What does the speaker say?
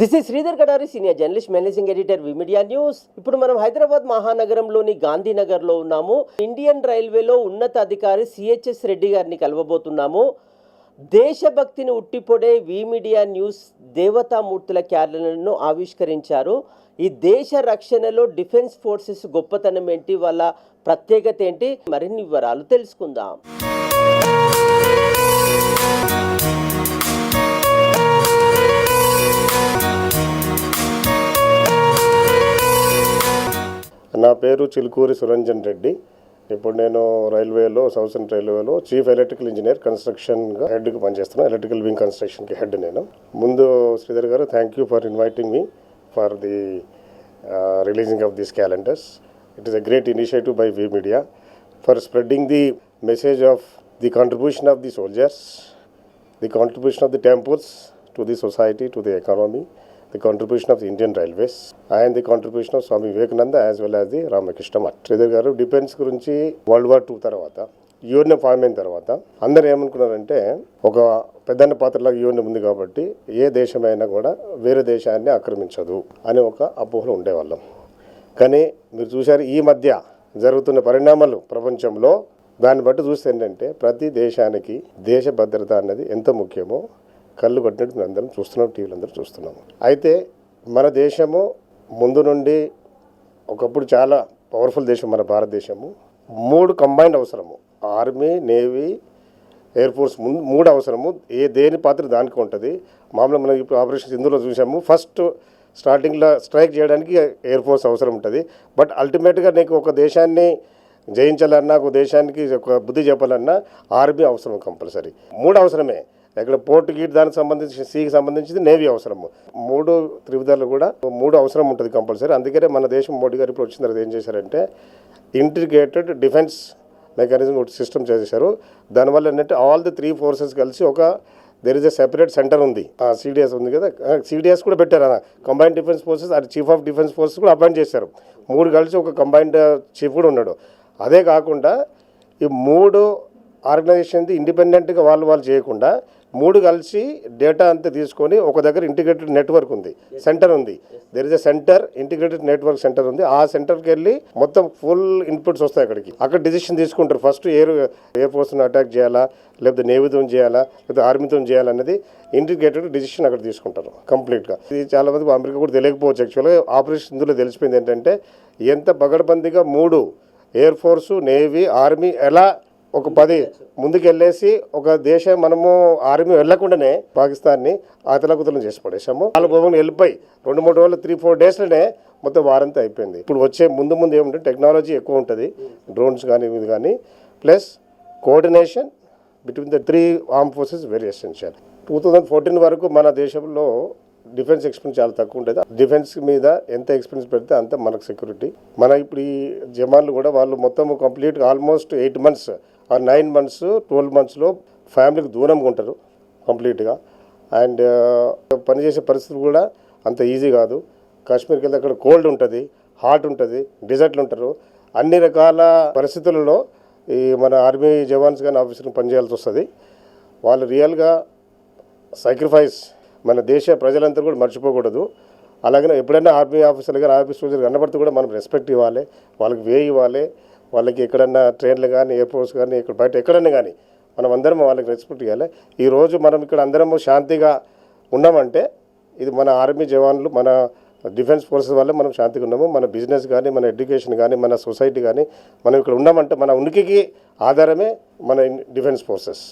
This is Sridhar Kadari, senior journalist, managing editor, media news. ఇప్పుడు మనం హైదరాబాద్ మహానగరంలోని గాంధీనగర్లో ఉన్నాము. ఇండియన్ రైల్వేలో ఉన్నత అధికారి సిహెచ్ఎస్ రెడ్డి గారిని కలవబోతున్నాము. దేశభక్తిని ఉట్టిపొడే మీడియా న్యూస్ దేవతామూర్తుల క్యాలెండర్ను ఆవిష్కరించారు. ఈ దేశ రక్షణలో డిఫెన్స్ ఫోర్సెస్ గొప్పతనం ఏంటి, వాళ్ళ ప్రత్యేకత ఏంటి, మరిన్ని వివరాలు తెలుసుకుందాం. నా పేరు చిలుకూరి సురంజన్ రెడ్డి. ఇప్పుడు నేను సౌతర్న్ రైల్వేలో చీఫ్ ఎలక్ట్రికల్ ఇంజనీర్ కన్స్ట్రక్షన్గా హెడ్కి పనిచేస్తున్నాను. ఎలక్ట్రికల్ వింగ్ కన్స్ట్రక్షన్కి హెడ్ నేను. ముందు శ్రీధర్ గారు, thank you for inviting me for the releasing of these calendars. It is a great initiative by we media for spreading the message of the contribution of the soldiers, the contribution of the temples to the society, to the economy, the contribution of the Indian Railways and the contribution of Swami Vivekananda as well as the Ramakrishna Math. Sridhar గారు, defence గురించి world war 2 తర్వాత UN form అయిన తర్వాత అందరు ఏమనుకున్నారంటే, ఒక పెద్దన్న పాత్రలాగా UN ఉంది కాబట్టి ఏ దేశమైనా కూడా వేరే దేశాన్ని ఆక్రమించదు అని ఒక అపోహలు ఉండేవాళ్ళం. కానీ మీరు చూశారు, ఈ మధ్య జరుగుతున్న పరిణామాలు ప్రపంచంలో దాన్ని బట్టి చూస్తే ఏంటంటే, ప్రతి దేశానికి దేశ భద్రత అన్నది ఎంత ముఖ్యమో కళ్ళు కొట్టినట్టు మేము అందరం చూస్తున్నాం, టీవీలు అందరూ చూస్తున్నాము. అయితే మన దేశము ముందు నుండి ఒకప్పుడు చాలా పవర్ఫుల్ దేశం మన భారతదేశము. 3 కంబైన్డ్ అవసరము, ఆర్మీ, నేవీ, ఎయిర్ ఫోర్స్, 3 అవసరము. దేని పాత్ర దానికి ఉంటుంది. మామూలుగా మనం ఇప్పుడు ఆపరేషన్ సింధులో చూసాము, ఫస్ట్ స్టార్టింగ్లో స్ట్రైక్ చేయడానికి ఎయిర్ ఫోర్స్ అవసరం ఉంటుంది. బట్ అల్టిమేట్గా నీకు ఒక దేశాన్ని జయించాలన్నా, ఒక దేశానికి ఒక బుద్ధి చెప్పాలన్నా ఆర్మీ అవసరం కంపల్సరీ. 3 అవసరమే. ఇక్కడ పోర్ట్ గీట్ దానికి సంబంధించి, సీకి సంబంధించింది నేవీ అవసరము. 3 త్రివిధాలు కూడా 3 అవసరం ఉంటుంది కంపల్సరీ. అందుకనే మన దేశం మోడీ గారు ఇప్పుడు వచ్చిన తర్వాత ఏం చేశారంటే, ఇంటిగ్రేటెడ్ డిఫెన్స్ మెకానిజం ఒకటి సిస్టమ్ చేశారు. దానివల్ల ఏంటంటే ఆల్ ది 3 ఫోర్సెస్ కలిసి ఒక there is a separate centre ఉంది. సిడిఎస్ ఉంది కదా, సిడిఎస్ కూడా పెట్టారు. కంబైన్డ్ డిఫెన్స్ ఫోర్సెస్, అది చీఫ్ ఆఫ్ డిఫెన్స్ ఫోర్సెస్ కూడా అపాయింట్ చేశారు. 3 కలిసి ఒక కంబైన్డ్ చీఫ్ కూడా ఉన్నాడు. అదే కాకుండా ఈ 3 ఆర్గనైజేషన్ది ఇండిపెండెంట్గా వాళ్ళు చేయకుండా 3 కలిసి డేటా అంతా తీసుకొని ఒక దగ్గర ఇంటిగ్రేటెడ్ నెట్వర్క్ ఉంది, సెంటర్ ఉంది. There is a centre, integrated network centre ఉంది. ఆ సెంటర్కి వెళ్ళి మొత్తం ఫుల్ ఇన్పుట్స్ వస్తాయి అక్కడికి. అక్కడ డిసిషన్ తీసుకుంటారు. ఫస్ట్ ఎయిర్ ఫోర్స్ని అటాక్ చేయాలా, లేకపోతే నేవీతో చేయాలా, లేకపోతే ఆర్మీతో చేయాలనేది ఇంటిగ్రేటెడ్ డిసిషన్ అక్కడ తీసుకుంటారు కంప్లీట్గా. ఇది చాలా మంది అమెరికా కూడా తెలియకపోవచ్చు. యాక్చువల్గా ఆపరేషన్ ఇందులో తెలిసిపోయింది ఏంటంటే, ఎంత పగడబందీగా 3 ఎయిర్ ఫోర్సు, నేవీ, ఆర్మీ ఎలా ఒక 10 ముందుకు వెళ్ళేసి ఒక దేశం మనము ఆర్మీ వెళ్లకుండానే పాకిస్తాన్ని ఆతలకుతలం చేసి పడేసాము. వాళ్ళ భూమిని వెళ్ళిపోయి 2-3 రోజులు 3-4 డేస్లోనే మొత్తం వారంతా అయిపోయింది. ఇప్పుడు వచ్చే ముందు ఏముంటే టెక్నాలజీ ఎక్కువ ఉంటుంది, డ్రోన్స్ కానీ ఇది కానీ, plus coordination between the 3 arm forces very essential. 2014 వరకు మన దేశంలో డిఫెన్స్ ఎక్స్పెన్స్ చాలా తక్కువ ఉంటుంది. డిఫెన్స్ మీద ఎంత ఎక్స్పెన్స్ పెడితే అంత మనకు సెక్యూరిటీ. మన ఇప్పుడు ఈ జవాన్లు కూడా వాళ్ళు మొత్తం కంప్లీట్గా ఆల్మోస్ట్ 8 months ఆర్ 9 months 12 monthsలో ఫ్యామిలీకి దూరంగా ఉంటారు కంప్లీట్గా. అండ్ పనిచేసే పరిస్థితులు కూడా అంత ఈజీ కాదు. కాశ్మీర్కి వెళ్తే అక్కడ కోల్డ్ ఉంటుంది, హాట్ ఉంటుంది, డిజర్ట్లు ఉంటారు. అన్ని రకాల పరిస్థితులలో ఈ మన ఆర్మీ జవాన్స్ కానీ ఆఫీసర్లు పనిచేయాల్సి వస్తుంది. వాళ్ళు రియల్గా సాక్రిఫైస్ మన దేశ ప్రజలంతా కూడా మర్చిపోకూడదు. అలాగే ఎప్పుడైనా ఆర్మీ ఆఫీసర్లు కానీ ఆర్మీ సోల్జర్ కనబడితే కూడా మనం రెస్పెక్ట్ ఇవ్వాలి, వాళ్ళకి వే ఇవ్వాలి. వాళ్ళకి ఎక్కడన్నా ట్రైన్లు కానీ, ఎయిర్పోర్ట్స్ కానీ, ఇక్కడ బయట ఎక్కడన్నా కానీ మనం అందరం వాళ్ళకి రెస్పెక్ట్ ఇవ్వాలి. ఈరోజు మనం ఇక్కడ అందరము శాంతిగా ఉన్నామంటే ఇది మన ఆర్మీ జవాన్లు, మన డిఫెన్స్ ఫోర్సెస్ వల్ల మనం శాంతిగా ఉన్నాము. మన బిజినెస్ కానీ, మన ఎడ్యుకేషన్ కానీ, మన సొసైటీ కానీ మనం ఇక్కడ ఉన్నామంటే మన ఉనికికి ఆధారమే మన డిఫెన్స్ ఫోర్సెస్.